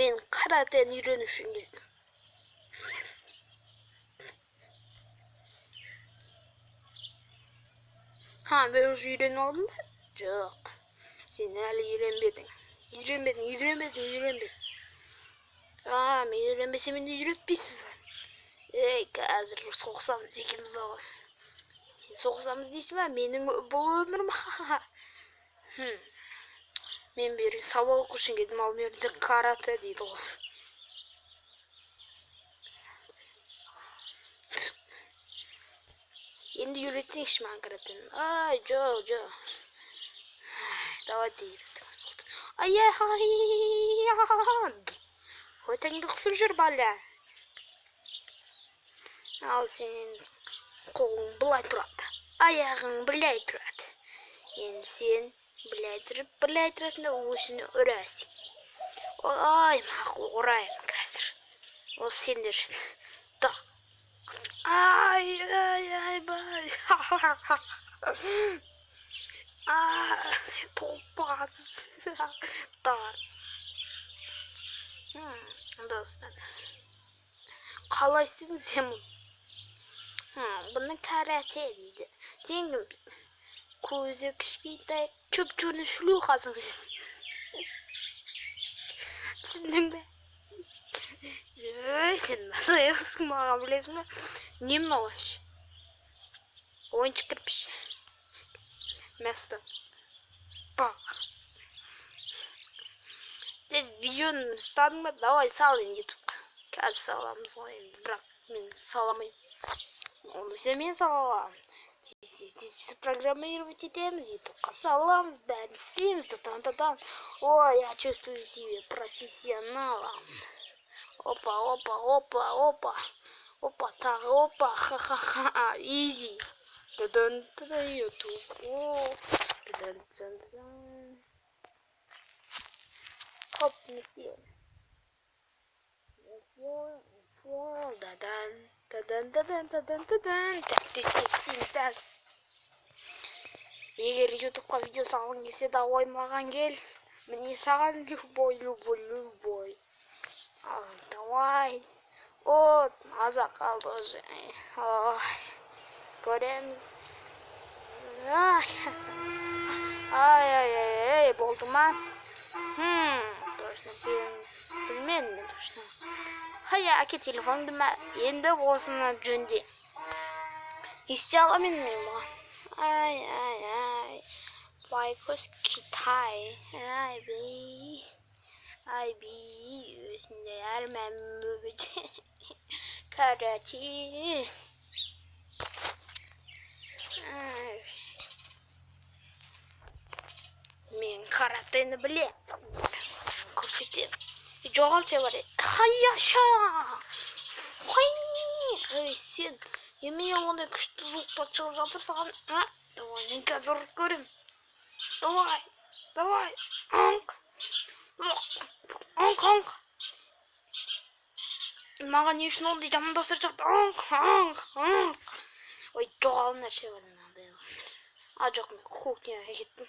мен каратені үйрену үшін келдім. Мен уже үйреніп алдым ба? Жоқ. Сен әлі үйренбедің. Мен үйренбесем мені үйретпейсіз ба? Қазір соқсамыз екеуміз де ғой. Сен соқсамыз дейсің ба? Менің бұл өмірім. Мен бері сабақ оқу үшін келдім, ал мерде карате дейді ғой. Енді үйретсеңші маған каратені. Жоқ. Давайте үйретіңіз болды. Хотаңды қысып жүр баля. Ал сенен қолың былай тұрады. Аяғың былай тұрады. Енді сен былай тұрасың да осыны ұрасың. Мақұл, ұрайым қазір. Ол сендер үшін. Так. Бай. Топас. Тар. Достар. Қалай істедің сен мұны? Бұны карате дейді. Сен кімсің? Көзі кішкентай чөп-чөні шлюхасың сен. Түсіндің бе? Сен надоелсің маған, білесің бе? Не мынау вообще? Ойыншық кірпіш. Место. Бақ. Сен видеоны ұстадың ба? Давай сал енді ютубқа. Қазір саламыз ғой енді, бірақ мен саламайым. Оны мен салам. Программировать етеміз, ютубқа саламыз, бәрін істейміз. Ой, я чувствую себя профессионалом. Опа. Тағы опа. Ха-ха-ха. Изи. Ютуб. Хоп, не сделаем. Егер ютубқа видео салғың келсе, давай маған кел. Міне саған любой. Давай. Аза қалды уже. Көреміз. Болды ма? Точно, сен білмедім мен точно. Әке телефонды ма? Енді осыны жөнде. Есте аламын мен бұған. Байқұс Китай. Өзінде әрмән мөбіде. Карате. Мен каратені білем. Көрсетем. Жоғалча бар. Хаяша. Сен. Емей ондай күшті звуктар шығып жатыр саған. Давай, мен қазір ұрып көрем. Давай. Анқ. Маған не үшін ондай жамандастыр жатыр. Анқ. Ой, жоғал нәрсе бар. Жоқ, мен кухняға кеттім.